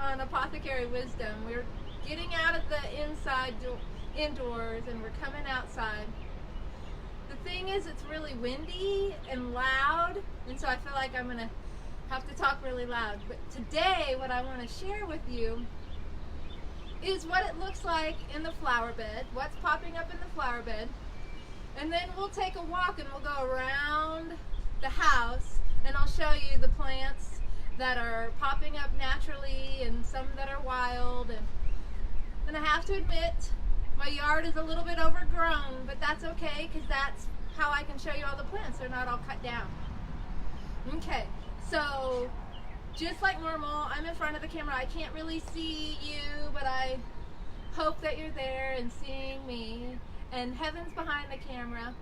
on Apothecary Wisdom. We're getting out of the indoors and we're coming outside. The thing is, it's really windy and loud, and so I feel like I'm going to have to talk really loud. But today, what I want to share with you is what it looks like in the flower bed, what's popping up in the flower bed, and then we'll take a walk and we'll go around the house and I'll show you the plants that are popping up naturally and some that are wild. And I have to admit, my yard is a little bit overgrown, but that's okay because that's how I can show you all the plants. They're not all cut down. Okay, so just like normal, I'm in front of the camera. I can't really see you, but I hope that you're there and seeing me. And Heaven's behind the camera.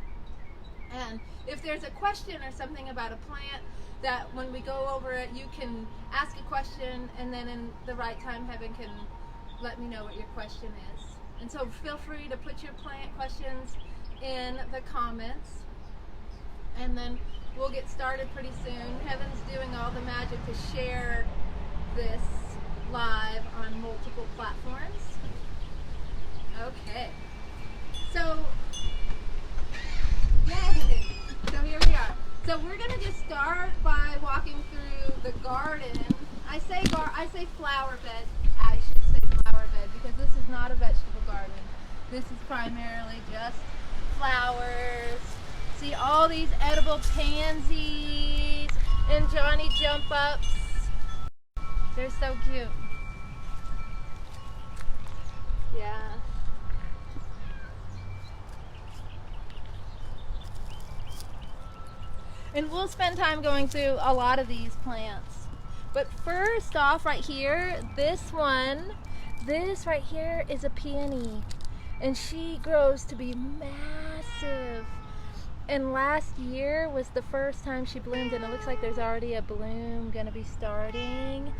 And if there's a question or something about a plant, that when we go over it, you can ask a question, and then in the right time, Heaven can let me know what your question is. And so feel free to put your plant questions in the comments, and then we'll get started pretty soon. Heaven's doing all the magic to share this live on multiple platforms. Okay. So, yay! So here we are. So we're gonna just start by walking through the garden. I say flower bed. I should say flower bed because this is not a vegetable garden. This is primarily just flowers. See all these edible pansies and Johnny jump ups. They're so cute. Yeah. And we'll spend time going through a lot of these plants. But first off, right here, this right here is a peony. And she grows to be massive. And last year was the first time she bloomed, and it looks like there's already a bloom gonna be starting.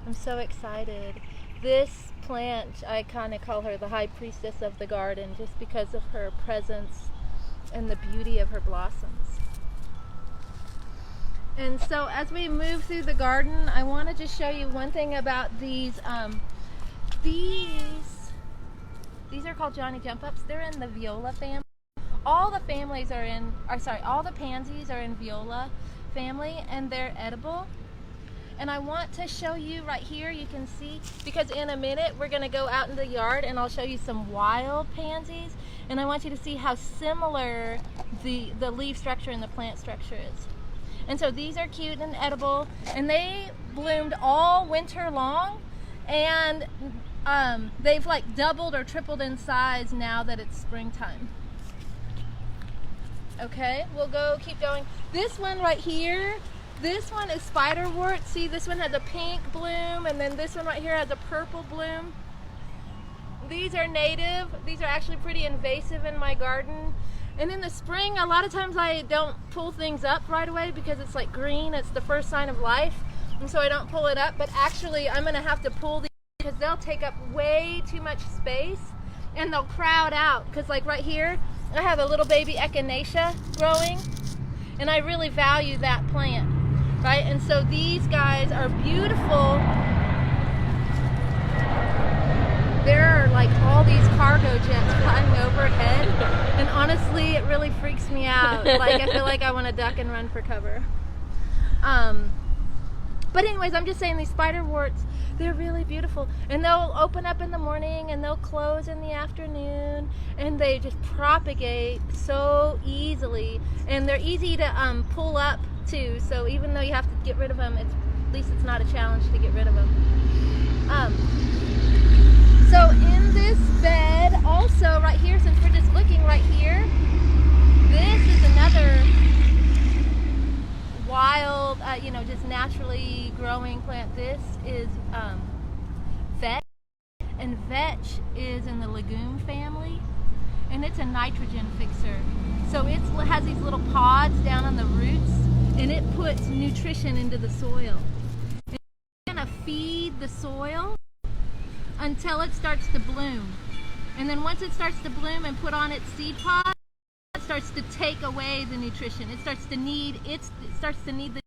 I'm so excited. This plant, I kind of call her the high priestess of the garden just because of her presence and the beauty of her blossoms. And so as we move through the garden, I want to just show you one thing about these. These are called Johnny Jump Ups. They're in the viola family. All the pansies are in viola family, and they're edible. And I want to show you right here, you can see, because in a minute we're going to go out in the yard and I'll show you some wild pansies, and I want you to see how similar the leaf structure and the plant structure is. And so these are cute and edible, and they bloomed all winter long, and they've like doubled or tripled in size now that it's springtime. Okay, we'll keep going. This one right here, this one is spiderwort. See, this one has a pink bloom, and then this one right here has a purple bloom. These are native. These are actually pretty invasive in my garden. And in the spring, a lot of times I don't pull things up right away because it's like green. It's the first sign of life. And so I don't pull it up. But actually, I'm going to have to pull these because they'll take up way too much space and they'll crowd out. Because like right here, I have a little baby echinacea growing. And I really value that plant, right? And so these guys are beautiful. There are like all these cargo jets flying overhead, and honestly it really freaks me out. Like I feel like I want to duck and run for cover. But anyways, I'm just saying these spiderworts, they're really beautiful, and they'll open up in the morning and they'll close in the afternoon, and they just propagate so easily, and they're easy to pull up too, so even though you have to get rid of them, at least it's not a challenge to get rid of them. So in this bed, also right here, since we're just looking right here, this is another wild, just naturally growing plant. This is vetch, and vetch is in the legume family, and it's a nitrogen fixer. So it has these little pods down on the roots, and it puts nutrition into the soil. And it's gonna feed the soil until it starts to bloom, and then once it starts to bloom and put on its seed pod, it starts to take away the nutrition. It starts to need the